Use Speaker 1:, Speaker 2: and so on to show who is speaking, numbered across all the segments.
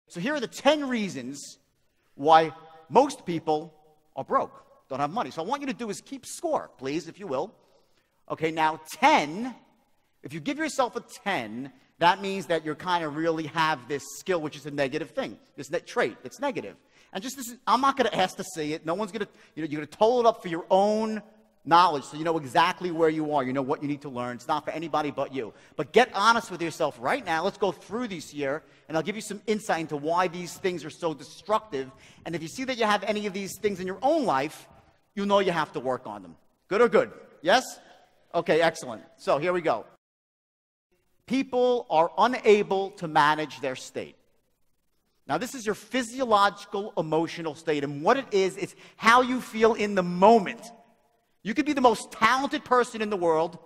Speaker 1: So here are the 10 reasons why most people are broke, don't have money. So I want you to do is keep score, please, if you will. Okay, now 10, if you give yourself a 10, that means that you kind of really have this skill, which is a negative thing, this trait that's negative. And just this, I'm not going to ask to see it. No one's going to, you're going to total it up for your own knowledge, so you know exactly where you are. You know what you need to learn. It's not for anybody but you. But get honest with yourself right now. Let's go through these here, and I'll give you some insight into why these things are so destructive. And if you see that you have any of these things in your own life, you know you have to work on them. Good or good? Yes? Okay, excellent. So here we go. People are unable to manage their state. Now, this is your physiological, emotional state, and what it is, it's how you feel in the moment. You could be the most talented person in the world,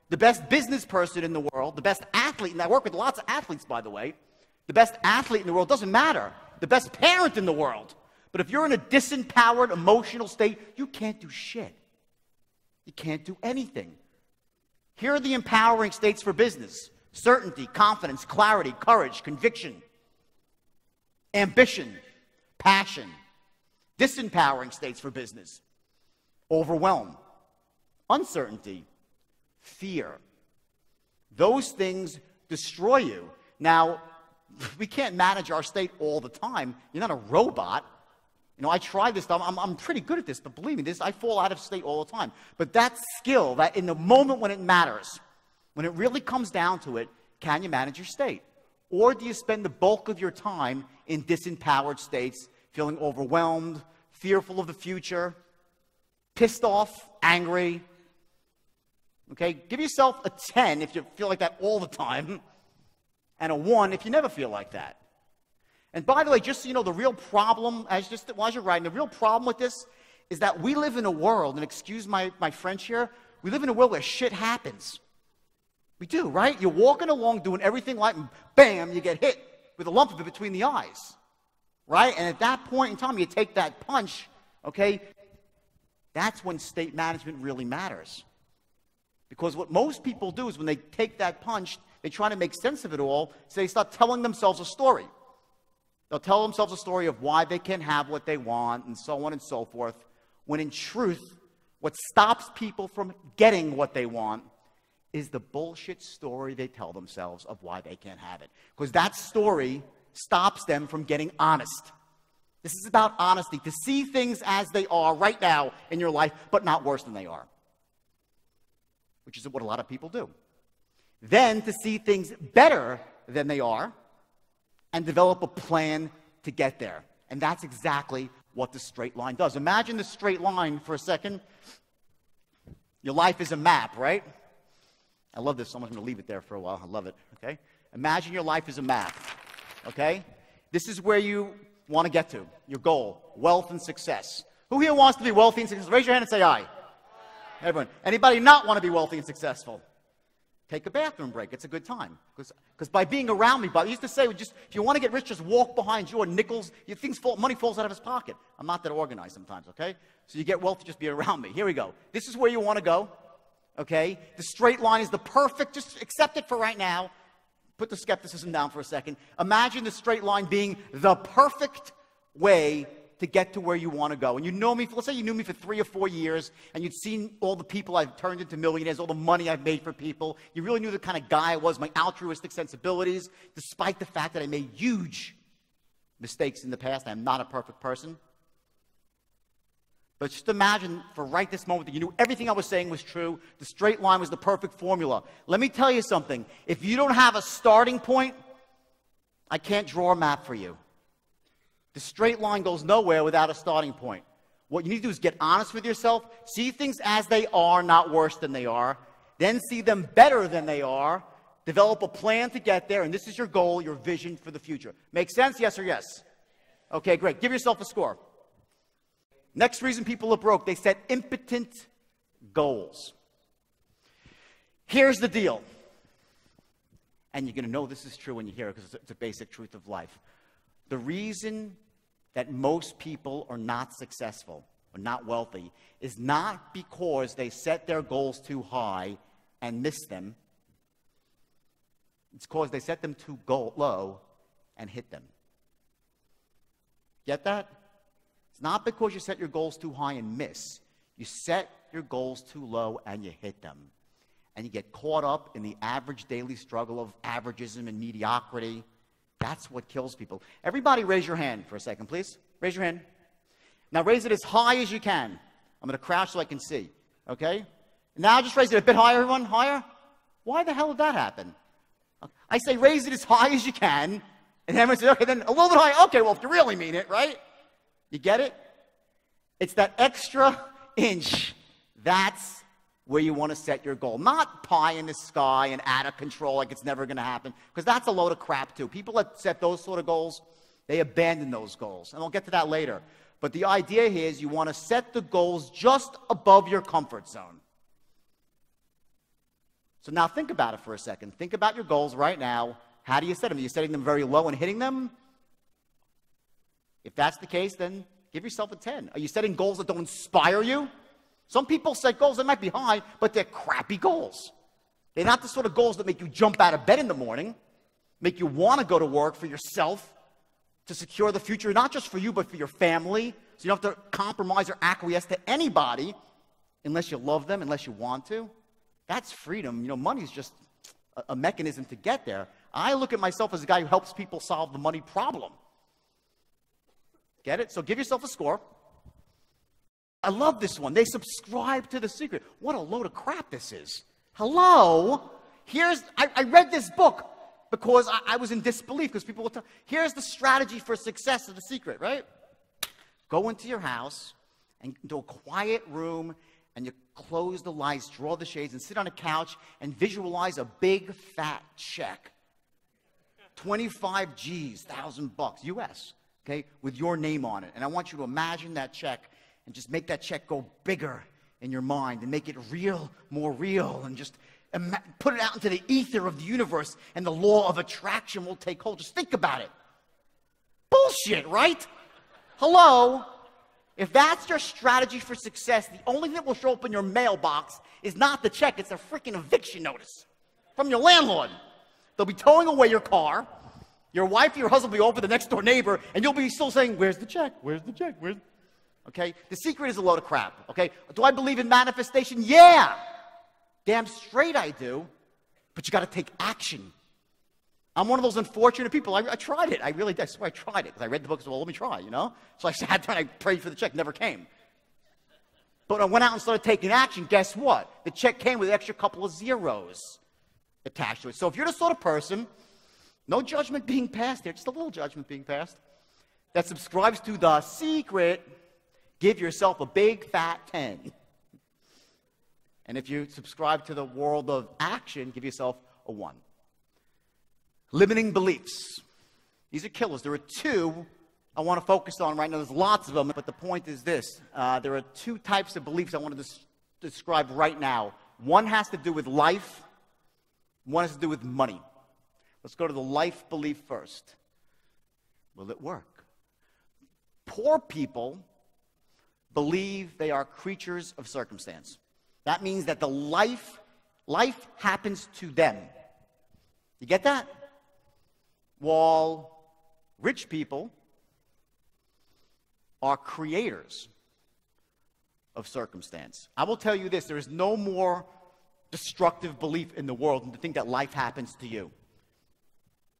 Speaker 1: the best business person in the world, the best athlete, and I work with lots of athletes, by the way. The best athlete in the world doesn't matter. The best parent in the world. But if you're in a disempowered, emotional state, you can't do shit. You can't do anything. Here are the empowering states for business: certainty, confidence, clarity, courage, conviction, ambition, passion. Disempowering states for business: overwhelm, uncertainty, fear. Those things destroy you. Now, we can't manage our state all the time. You're not a robot. You know, I tried this stuff. I'm pretty good at this, but believe me, I fall out of state all the time. But that skill, that in the moment when it matters, when it really comes down to it, can you manage your state? Or do you spend the bulk of your time in disempowered states, feeling overwhelmed, fearful of the future, pissed off, angry? Okay, give yourself a 10 if you feel like that all the time, and a 1 if you never feel like that. And by the way, just so you know, the real problem, as you're writing, the real problem with this is that we live in a world, and excuse my French here, we live in a world where shit happens. We do, right? You're walking along doing everything right, and bam, you get hit with a lump of it between the eyes, right? And at that point in time, you take that punch, okay? That's when state management really matters. Because what most people do is when they take that punch, they try to make sense of it all, so they start telling themselves a story. They'll tell themselves a story of why they can have what they want, and so on and so forth, when in truth, what stops people from getting what they want is the bullshit story they tell themselves of why they can't have it. Because that story stops them from getting honest. This is about honesty, to see things as they are right now in your life, but not worse than they are, which is what a lot of people do. Then to see things better than they are and develop a plan to get there. And that's exactly what the straight line does. Imagine the straight line for a second. Your life is a map, right? I love this so much. I'm going to leave it there for a while. I love it, okay? Imagine your life is a map, okay? This is where you want to get to, your goal, wealth and success. Who here wants to be wealthy and successful? Raise your hand and say aye. Everyone. Anybody not want to be wealthy and successful? Take a bathroom break. It's a good time. Because by being around me, I used to say, just, if you want to get rich, just walk behind Jordan. Nickels, money falls out of his pocket. I'm not that organized sometimes, okay? So you get wealthy, just be around me. Here we go. This is where you want to go, okay? The straight line is the perfect, just accept it for right now. Put the skepticism down for a second. Imagine the straight line being the perfect way to get to where you want to go. And you know me, let's say you knew me for 3 or 4 years, and you'd seen all the people I've turned into millionaires, all the money I've made for people. You really knew the kind of guy I was, my altruistic sensibilities, despite the fact that I made huge mistakes in the past. I'm not a perfect person. But just imagine for right this moment that you knew everything I was saying was true. The straight line was the perfect formula. Let me tell you something. If you don't have a starting point, I can't draw a map for you. The straight line goes nowhere without a starting point. What you need to do is get honest with yourself, see things as they are, not worse than they are, then see them better than they are, develop a plan to get there, and this is your goal, your vision for the future. Make sense? Yes or yes? Okay, great. Give yourself a score. Next reason people are broke, they set impotent goals. Here's the deal. And you're going to know this is true when you hear it because it's a basic truth of life. The reason that most people are not successful or not wealthy is not because they set their goals too high and miss them. It's because they set them too low and hit them. Get that? It's not because you set your goals too high and miss. You set your goals too low and you hit them. And you get caught up in the average daily struggle of averagism and mediocrity. That's what kills people. Everybody raise your hand for a second, please. Raise your hand. Now raise it as high as you can. I'm going to crouch so I can see. Okay? Now just raise it a bit higher, everyone. Higher. Why the hell did that happen? I say raise it as high as you can. And everyone says, okay, then a little bit higher. Okay, well, if you really mean it, right? You get it? It's that extra inch. That's where you want to set your goal. Not pie in the sky and out of control like it's never going to happen. Because that's a load of crap, too. People that set those sort of goals, they abandon those goals. And we'll get to that later. But the idea here is you want to set the goals just above your comfort zone. So now think about it for a second. Think about your goals right now. How do you set them? Are you setting them very low and hitting them? If that's the case, then give yourself a 10. Are you setting goals that don't inspire you? Some people set goals that might be high, but they're crappy goals. They're not the sort of goals that make you jump out of bed in the morning, make you want to go to work for yourself, to secure the future, not just for you, but for your family. So you don't have to compromise or acquiesce to anybody unless you love them, unless you want to. That's freedom. You know, money is just a mechanism to get there. I look at myself as a guy who helps people solve the money problem. Get it? So give yourself a score. I love this one. They subscribe to The Secret. What a load of crap this is. Hello? I read this book because I was in disbelief because people will tell, here's the strategy for success of The Secret, right? Go into your house and into a quiet room and you close the lights, draw the shades, and sit on a couch and visualize a big fat check. 25 G's, $1,000 US, okay, with your name on it. And I want you to imagine that check and just make that check go bigger in your mind and make it real, more real, and just put it out into the ether of the universe and the law of attraction will take hold. Just think about it. Bullshit, right? Hello? If that's your strategy for success, the only thing that will show up in your mailbox is not the check, it's a freaking eviction notice from your landlord. They'll be towing away your car. Your wife or your husband will be over the next door neighbor, and you'll be still saying, where's the check? Where's the check? Where's... Okay? The Secret is a load of crap. Okay? Do I believe in manifestation? Yeah! Damn straight I do. But you got to take action. I'm one of those unfortunate people. I tried it. I really did. I swear I tried it. Because I read the book and said, well, let me try, you know? So I sat there and I prayed for the check. Never came. But I went out and started taking action. Guess what? The check came with an extra couple of zeros attached to it. So if you're the sort of person, no judgment being passed here, just a little judgment being passed, that subscribes to The Secret, give yourself a big fat 10. And if you subscribe to the world of action, give yourself a 1. Limiting beliefs. These are killers. There are 2 I want to focus on right now. There's lots of them, but the point is this. There are 2 types of beliefs I want to describe right now. One has to do with life. One has to do with money. Let's go to the life belief first. Will it work? Poor people believe they are creatures of circumstance. That means that the life happens to them. You get that? While rich people are creators of circumstance. I will tell you this, there is no more destructive belief in the world than to think that life happens to you.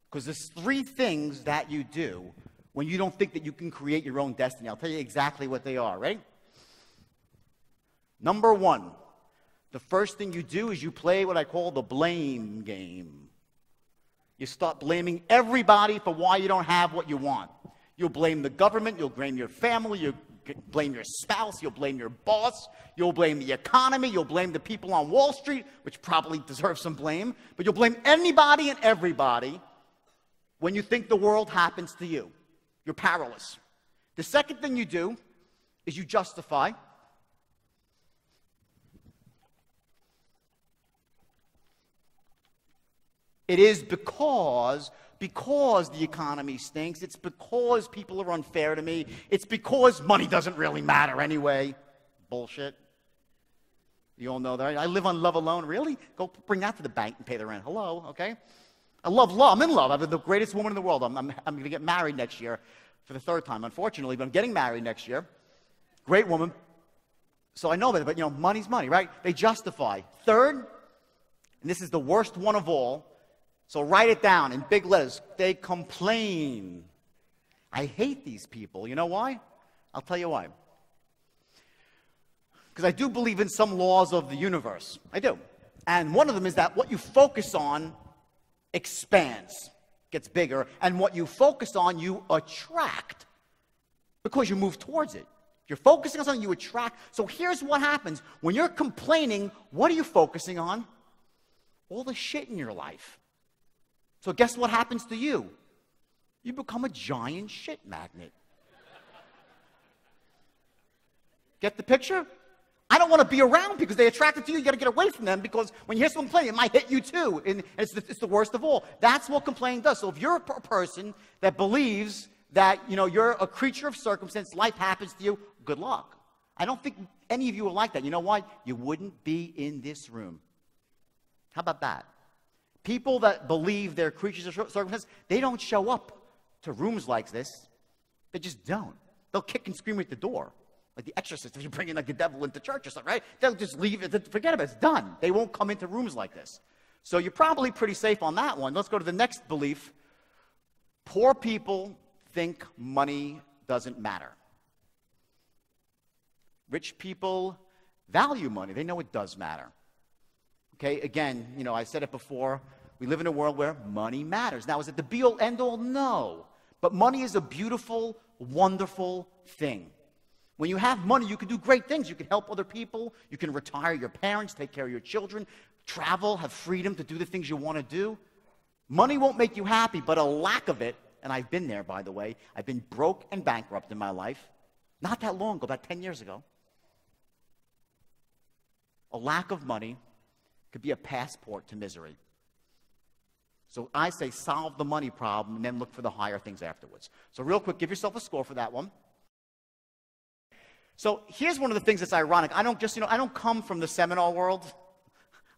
Speaker 1: Because there's 3 things that you do when you don't think that you can create your own destiny. I'll tell you exactly what they are, right? Number 1, the first thing you do is you play what I call the blame game. You start blaming everybody for why you don't have what you want. You'll blame the government, you'll blame your family, you'll blame your spouse, you'll blame your boss, you'll blame the economy, you'll blame the people on Wall Street, which probably deserve some blame, but you'll blame anybody and everybody when you think the world happens to you. You're powerless. The second thing you do is you justify. It is because the economy stinks. It's because people are unfair to me. It's because money doesn't really matter anyway. Bullshit. You all know that. I live on love alone. Really? Go bring that to the bank and pay the rent. Hello, okay? I love love. I'm in love. I'm the greatest woman in the world. I'm going to get married next year. for the third time, unfortunately, but I'm getting married next year. Great woman. So I know that, but, money's money, right? They justify. Third, and this is the worst one of all, so write it down in big letters. They complain. I hate these people. You know why? I'll tell you why. Because I do believe in some laws of the universe. I do. And one of them is that what you focus on expands, gets bigger, and what you focus on, you attract because you move towards it. If you're focusing on something, you attract. So here's what happens. When you're complaining, what are you focusing on? All the shit in your life. So guess what happens to you? You become a giant shit magnet. Get the picture? I don't want to be around because they attracted to you. You got to get away from them because when you hear someone complaining, it might hit you too. And it's the worst of all. That's what complaining does. So if you're a person that believes that, you're a creature of circumstance, life happens to you, good luck. I don't think any of you are like that. You know why? You wouldn't be in this room. How about that? People that believe they're creatures of circumstance, they don't show up to rooms like this. They just don't. They'll kick and scream at the door. Like the exorcist, if you bring in like the devil into church or something, right? They'll just leave it, forget about it, it's done. They won't come into rooms like this. So you're probably pretty safe on that one. Let's go to the next belief. Poor people think money doesn't matter. Rich people value money. They know it does matter. Okay, again, I said it before. We live in a world where money matters. Now, is it the be-all, end-all? No. But money is a beautiful, wonderful thing. When you have money, you can do great things. You can help other people. You can retire your parents, take care of your children, travel, have freedom to do the things you want to do. Money won't make you happy, but a lack of it, and I've been there, by the way. I've been broke and bankrupt in my life. Not that long ago, about 10 years ago. A lack of money could be a passport to misery. So I say solve the money problem and then look for the higher things afterwards. So real quick, give yourself a score for that one. So here's one of the things that's ironic. I don't come from the seminar world.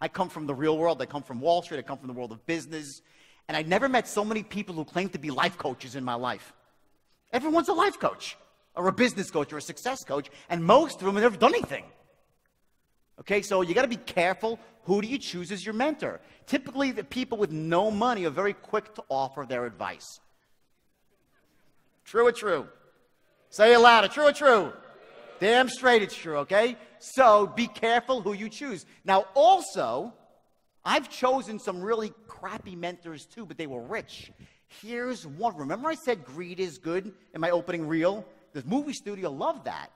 Speaker 1: I come from the real world. I come from Wall Street. I come from the world of business. And I never met so many people who claim to be life coaches in my life. Everyone's a life coach or a business coach or a success coach, and most of them have never done anything. Okay, so you got to be careful. Who do you choose as your mentor? Typically, the people with no money are very quick to offer their advice. True or true? Say it louder. True or true? Damn straight it's true, okay? So be careful who you choose. Now, also, I've chosen some really crappy mentors too, but they were rich. Here's one. Remember I said greed is good in my opening reel? The movie studio loved that.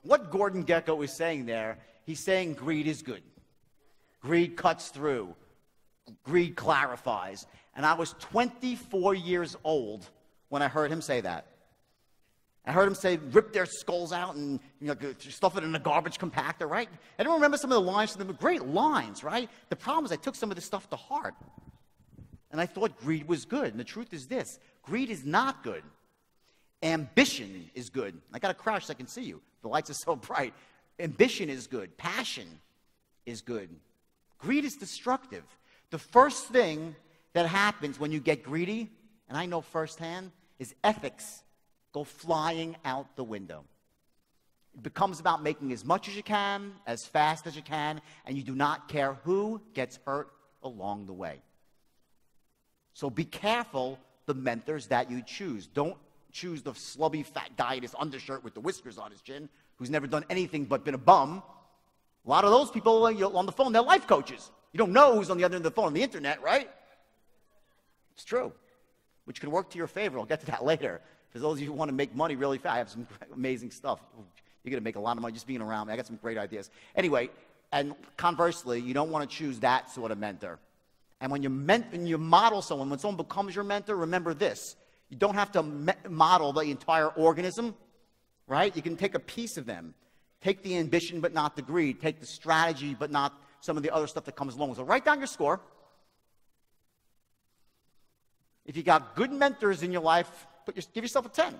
Speaker 1: What Gordon Gekko is saying there, he's saying greed is good. Greed cuts through. Greed clarifies. And I was 24 years old when I heard him say that. I heard him say, rip their skulls out and stuff it in a garbage compactor, right? I don't remember some of the lines from them. Great lines, right? The problem is I took some of this stuff to heart. And I thought greed was good. And the truth is this. Greed is not good. Ambition is good. I got to crouch so I can see you. The lights are so bright. Ambition is good. Passion is good. Greed is destructive. The first thing that happens when you get greedy, and I know firsthand, is ethics go flying out the window. It becomes about making as much as you can, as fast as you can, and you do not care who gets hurt along the way. So be careful the mentors that you choose. Don't choose the slubby fat guy in his undershirt with the whiskers on his chin who's never done anything but been a bum. A lot of those people on the phone, they're life coaches. You don't know who's on the other end of the phone on the internet, right? It's true, which can work to your favor. I'll get to that later. For those of you who want to make money really fast, I have some amazing stuff. You're going to make a lot of money just being around me. I got some great ideas. Anyway, and conversely, you don't want to choose that sort of mentor. And when you model someone, when someone becomes your mentor, remember this. You don't have to model the entire organism, right? You can take a piece of them. Take the ambition, but not the greed. Take the strategy, but not some of the other stuff that comes along. So write down your score. If you got good mentors in your life, give yourself a 10.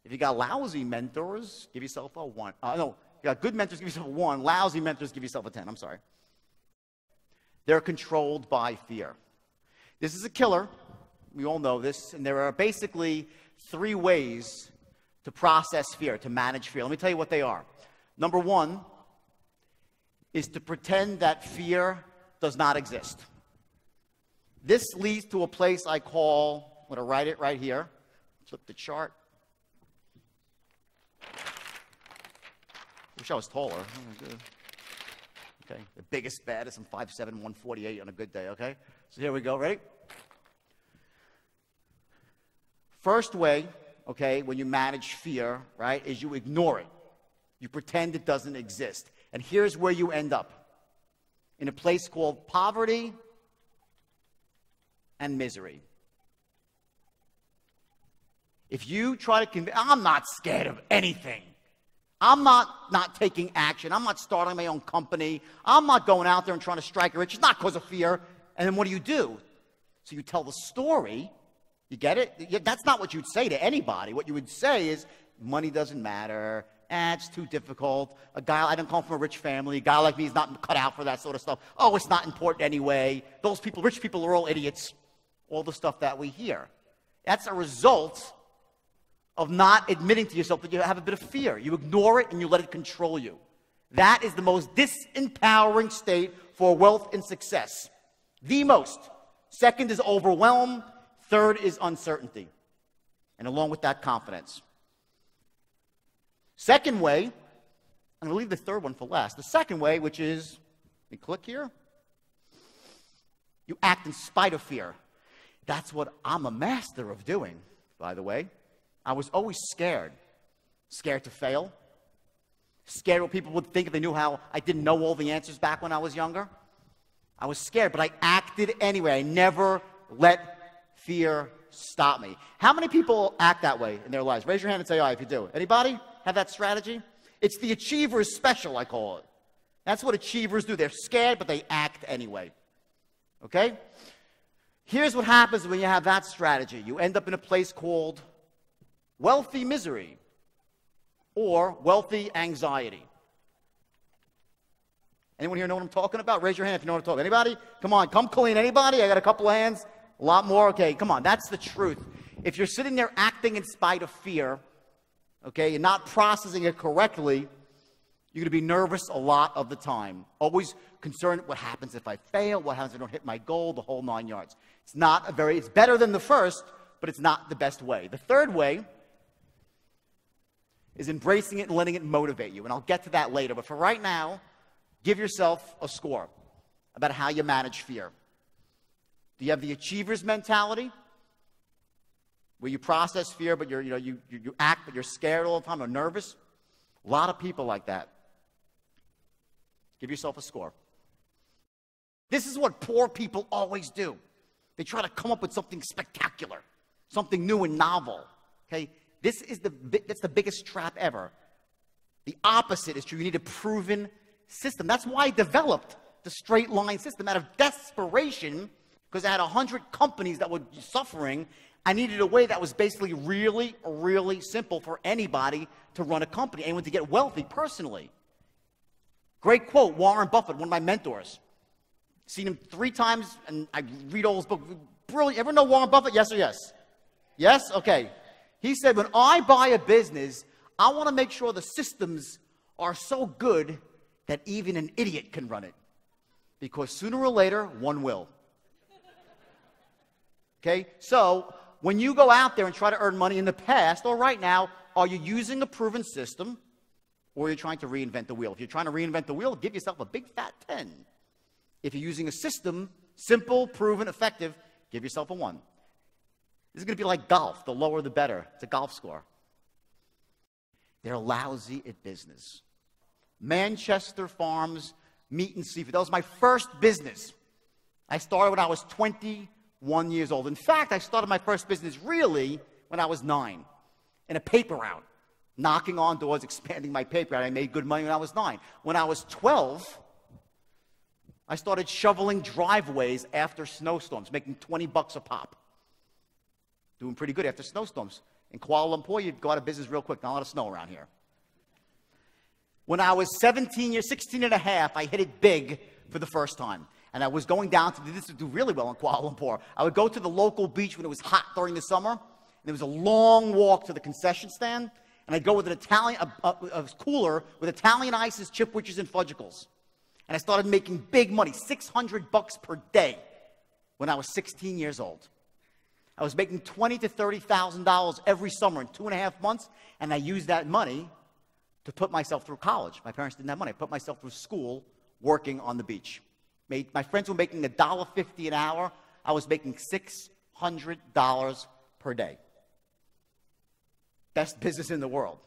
Speaker 1: If you got lousy mentors, give yourself a 1. No, you got good mentors, give yourself a 1. Lousy mentors, give yourself a 10. I'm sorry. They're controlled by fear. This is a killer. We all know this. And there are basically 3 ways to process fear, to manage fear. Let me tell you what they are. Number 1 is to pretend that fear does not exist. This leads to a place I call, I'm going to write it right here. Flip the chart. Wish I was taller. Okay, the biggest, baddest, I'm 5'7", 148 on a good day, okay? So here we go, ready? First way, okay, when you manage fear, right, is you ignore it. You pretend it doesn't exist. And here's where you end up. In a place called poverty and misery. If you try to convince, I'm not scared of anything. I'm not taking action. I'm not starting my own company. I'm not going out there and trying to strike it rich. It's not because of fear. And then what do? So you tell the story. You get it? That's not what you'd say to anybody. What you would say is, money doesn't matter. It's too difficult. I don't come from a rich family. A guy like me is not cut out for that sort of stuff. Oh, it's not important anyway. Those people, rich people, are all idiots. All the stuff that we hear. That's a result of not admitting to yourself that you have a bit of fear. You ignore it and you let it control you. That is the most disempowering state for wealth and success. The most. Second is overwhelm. Third is uncertainty. And along with that, confidence. Second way, I'm going to leave the third one for last. The second way, which is, let me click here. You act in spite of fear. That's what I'm a master of doing, by the way. I was always scared. Scared to fail. Scared what people would think if they knew how I didn't know all the answers back when I was younger. I was scared, but I acted anyway. I never let fear stop me. How many people act that way in their lives? Raise your hand and say, if you do. Anybody have that strategy? It's the achiever's special, I call it. That's what achievers do. They're scared, but they act anyway. Okay? Here's what happens when you have that strategy. You end up in a place called wealthy misery or wealthy anxiety. Anyone here know what I'm talking about? Raise your hand if you know what I'm talking about. Anybody? Come on, come clean. Anybody? I got a couple of hands. A lot more. Okay, come on. That's the truth. If you're sitting there acting in spite of fear, okay, and not processing it correctly, you're going to be nervous a lot of the time. Always concerned, what happens if I fail? What happens if I don't hit my goal? The whole 9 yards. It's better than the first, but it's not the best way. The third way is embracing it and letting it motivate you. And I'll get to that later. But for right now, give yourself a score about how you manage fear. Do you have the achiever's mentality, where you process fear, but you act, but you're scared all the time or nervous? A lot of people like that. Give yourself a score. This is what poor people always do. They try to come up with something spectacular, something new and novel. Okay, that's the biggest trap ever. The opposite is true. You need a proven system. That's why I developed the straight line system out of desperation, because I had 100 companies that were suffering. I needed a way that was basically really, really simple for anybody to run a company, anyone to get wealthy personally. Great quote, Warren Buffett, one of my mentors. Seen him 3 times, and I read all his books. Brilliant. Ever know Warren Buffett? Yes or yes? Yes? Okay. He said, when I buy a business, I want to make sure the systems are so good that even an idiot can run it. Because sooner or later, one will. Okay? So, when you go out there and try to earn money in the past or right now, are you using a proven system, or are you trying to reinvent the wheel? If you're trying to reinvent the wheel, give yourself a big fat 10. If you're using a system, simple, proven, effective, give yourself a 1. This is going to be like golf. The lower, the better. It's a golf score. They're lousy at business. Manchester Farms Meat and Seafood. That was my first business. I started when I was 21 years old. In fact, I started my first business really when I was 9 in a paper route, knocking on doors, expanding my paper route. I made good money when I was 9. When I was 12, I started shoveling driveways after snowstorms, making $20 a pop. Doing pretty good after snowstorms. In Kuala Lumpur, you'd go out of business real quick. Not a lot of snow around here. When I was 16 and a half, I hit it big for the first time. And I was going down to, this would do really well in Kuala Lumpur. I would go to the local beach when it was hot during the summer, and there was a long walk to the concession stand, and I'd go with an Italian, a cooler with Italian ices, chipwiches, and fudgicles. And I started making big money, $600 per day, when I was 16 years old. I was making $20,000 to $30,000 every summer in 2.5 months, and I used that money to put myself through college. My parents didn't have money. I put myself through school working on the beach. My friends were making $1.50 an hour. I was making $600 per day. Best business in the world.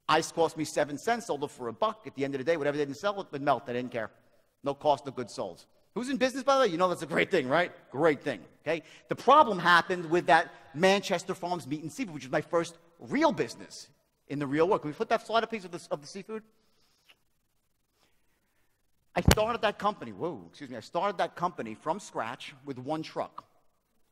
Speaker 1: Ice cost me 7 cents, sold it for $1. At the end of the day, whatever they didn't sell, it would melt. I didn't care. No cost of goods sold. Who's in business, by the way? You know that's a great thing, right? Great thing, okay? The problem happened with that Manchester Farms Meat and Seafood, which was my first real business in the real world. Can we flip that slide up, please, of the seafood? I started that company, I started that company from scratch with 1 truck.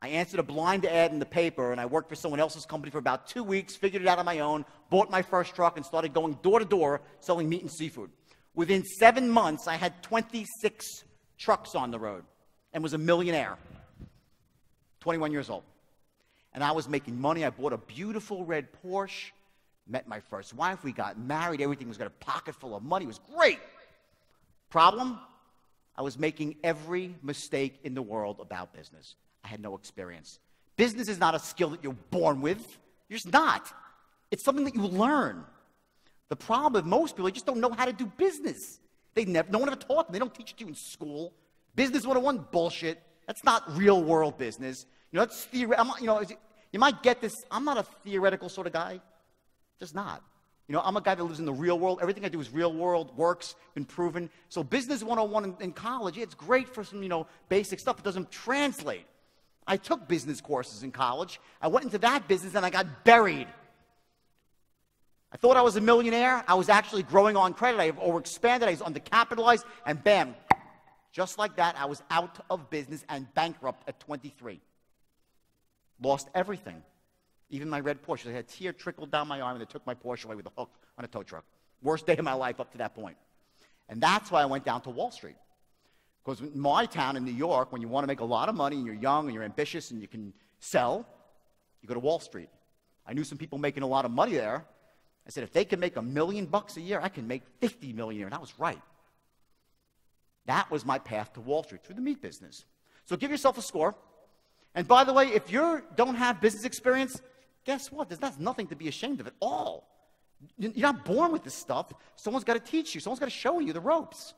Speaker 1: I answered a blind ad in the paper, and I worked for someone else's company for about 2 weeks, figured it out on my own, bought my first truck, and started going door to door selling meat and seafood. Within 7 months, I had 26 trucks on the road and was a millionaire, 21 years old. And I was making money. I bought a beautiful red Porsche, met my first wife, we got married, everything was got a pocket full of money, it was great. Problem? I was making every mistake in the world about business. I had no experience. Business is not a skill that you're born with. You're just not. It's something that you learn. The problem with most people, they just don't know how to do business. No one ever taught them. They don't teach it to you in school. Business 101, bullshit. That's not real world business. You know, that's theoretical. You might get this. I'm not a theoretical sort of guy. Just not. You know, I'm a guy that lives in the real world. Everything I do is real world, works, been proven. So business 101 in college, it's great for some, basic stuff. It doesn't translate. I took business courses in college. I went into that business and I got buried. I thought I was a millionaire. I was actually growing on credit. I overexpanded. I was undercapitalized. And bam, just like that, I was out of business and bankrupt at 23. Lost everything. Even my red Porsche. I had a tear trickled down my arm, and they took my Porsche away with a hook on a tow truck. Worst day of my life up to that point. And that's why I went down to Wall Street. Because in my town in New York, when you want to make a lot of money, and you're young, and you're ambitious, and you can sell, you go to Wall Street. I knew some people making a lot of money there. I said, if they can make $1 million a year, I can make $50 million a year. And I was right. That was my path to Wall Street, through the meat business. So give yourself a score. And by the way, if you don't have business experience, guess what? There's nothing to be ashamed of at all. You're not born with this stuff. Someone's got to teach you. Someone's got to show you the ropes.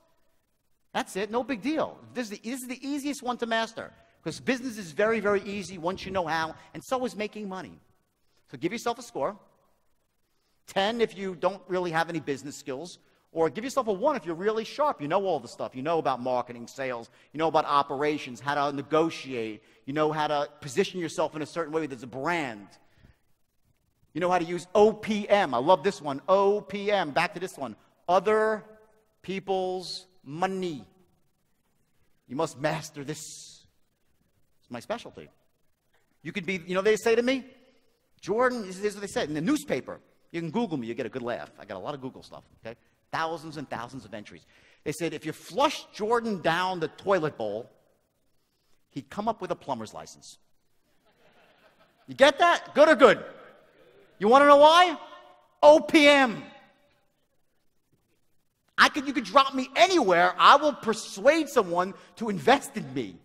Speaker 1: That's it. No big deal. This is the easiest one to master. Because business is very, very easy once you know how. And so is making money. So give yourself a score. 10 if you don't really have any business skills. Or give yourself a 1 if you're really sharp. You know all the stuff. You know about marketing, sales. You know about operations, how to negotiate. You know how to position yourself in a certain way there's a brand. You know how to use OPM. I love this one. OPM. Back to this one. Other people's money. You must master this. It's my specialty. You could be, they say to me, Jordan, this is what they said in the newspaper. You can Google me. You get a good laugh. I got a lot of Google stuff, okay? Thousands and thousands of entries. They said if you flush Jordan down the toilet bowl, he'd come up with a plumber's license. You get that? Good or good? You want to know why? OPM. You could drop me anywhere. I will persuade someone to invest in me.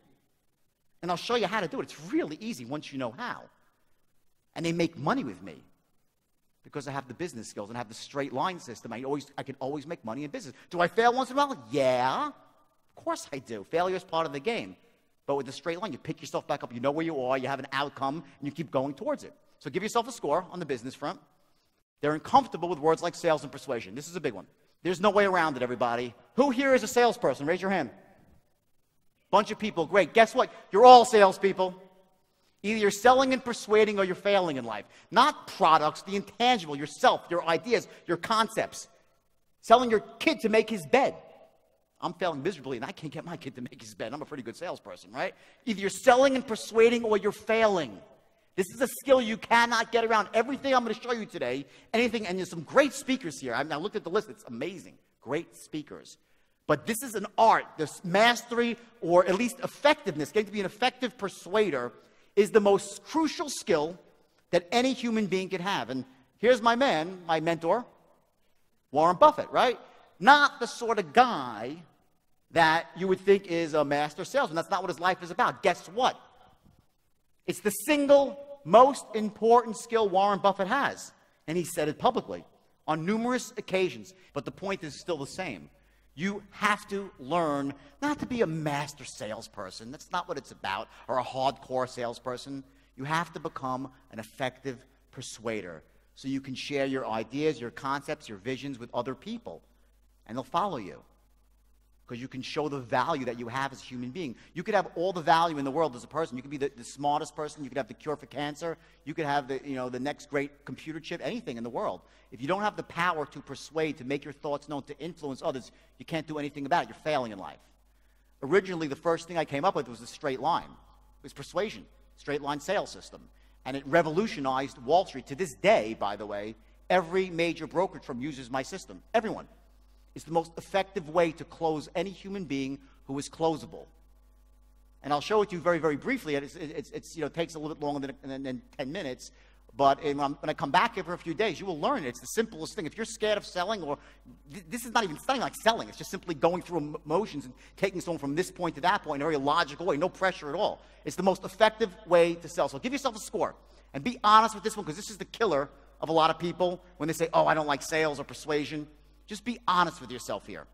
Speaker 1: And I'll show you how to do it. It's really easy once you know how. And they make money with me because I have the business skills and I have the straight line system. I can always make money in business. Do I fail once in a while? Yeah, of course I do. Failure is part of the game. But with the straight line, you pick yourself back up. You know where you are. You have an outcome, and you keep going towards it. So give yourself a score on the business front. They're uncomfortable with words like sales and persuasion. This is a big one. There's no way around it, everybody. Who here is a salesperson? Raise your hand. Bunch of people. Great. Guess what? You're all salespeople. Either you're selling and persuading or you're failing in life. Not products, the intangible, yourself, your ideas, your concepts. Selling your kid to make his bed. I'm failing miserably, and I can't get my kid to make his bed. I'm a pretty good salesperson, right? Either you're selling and persuading or you're failing. This is a skill you cannot get around. Everything I'm going to show you today, and there's some great speakers here. I looked at the list. It's amazing. Great speakers. But this is an art. This mastery, or at least effectiveness, getting to be an effective persuader, is the most crucial skill that any human being could have. And here's my man, my mentor, Warren Buffett, right? Not the sort of guy that you would think is a master salesman. That's not what his life is about. Guess what? It's the single most important skill Warren Buffett has. And he said it publicly on numerous occasions. But the point is still the same. You have to learn not to be a master salesperson. That's not what it's about, or a hardcore salesperson. You have to become an effective persuader so you can share your ideas, your concepts, your visions with other people. And they'll follow you because you can show the value that you have as a human being. You could have all the value in the world as a person. You could be the smartest person. You could have the cure for cancer. You could have the next great computer chip, anything in the world. If you don't have the power to persuade, to make your thoughts known, to influence others, you can't do anything about it. You're failing in life. Originally, the first thing I came up with was a straight line. It was persuasion, straight line sales system. And it revolutionized Wall Street. To this day, by the way, every major brokerage firm uses my system. Everyone. It's the most effective way to close any human being who is closable. And I'll show it to you very, very briefly. It takes a little bit longer than 10 minutes. But when I come back here for a few days, you will learn it. It's the simplest thing. If you're scared of selling, or this is not even like selling. It's just simply going through emotions and taking someone from this point to that point in a very logical way. No pressure at all. It's the most effective way to sell. So give yourself a score. And be honest with this one, because this is the killer of a lot of people when they say, oh, I don't like sales or persuasion. Just be honest with yourself here.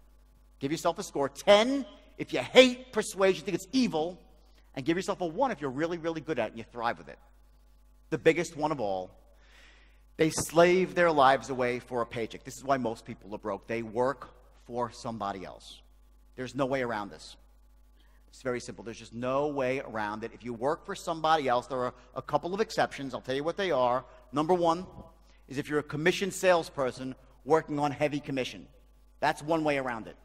Speaker 1: Give yourself a score. 10 if you hate persuasion, think it's evil. And give yourself a 1 if you're really, really good at it and you thrive with it. The biggest one of all, they slave their lives away for a paycheck. This is why most people are broke. They work for somebody else. There's no way around this. It's very simple. There's just no way around it. If you work for somebody else, there are a couple of exceptions. I'll tell you what they are. Number 1 is if you're a commission salesperson working on heavy commission. That's one way around it.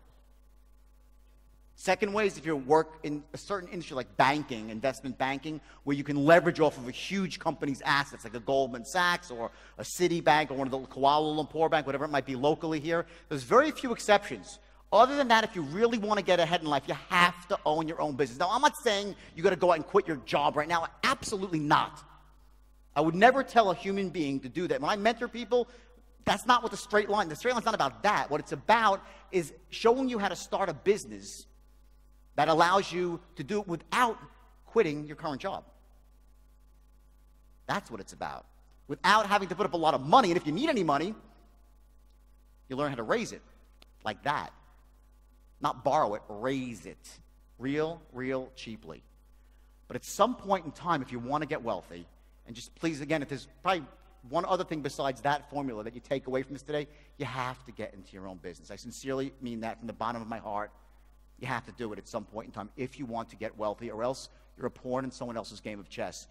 Speaker 1: Second way is if you work in a certain industry like banking, investment banking, where you can leverage off of a huge company's assets, like a Goldman Sachs or a Citibank or one of the Kuala Lumpur Bank, whatever it might be locally here. There's very few exceptions. Other than that, if you really want to get ahead in life, you have to own your own business. Now, I'm not saying you got to go out and quit your job right now. Absolutely not. I would never tell a human being to do that. When I mentor people, that's not what the straight line's not about that. What it's about is showing you how to start a business that allows you to do it without quitting your current job. That's what it's about. Without having to put up a lot of money. And if you need any money, you learn how to raise it like that. Not borrow it, raise it. Real cheaply. But at some point in time, if you want to get wealthy, and just please, again, if there's probably one other thing besides that formula that you take away from this today, you have to get into your own business. I sincerely mean that from the bottom of my heart. You have to do it at some point in time if you want to get wealthy, or else you're a pawn in someone else's game of chess.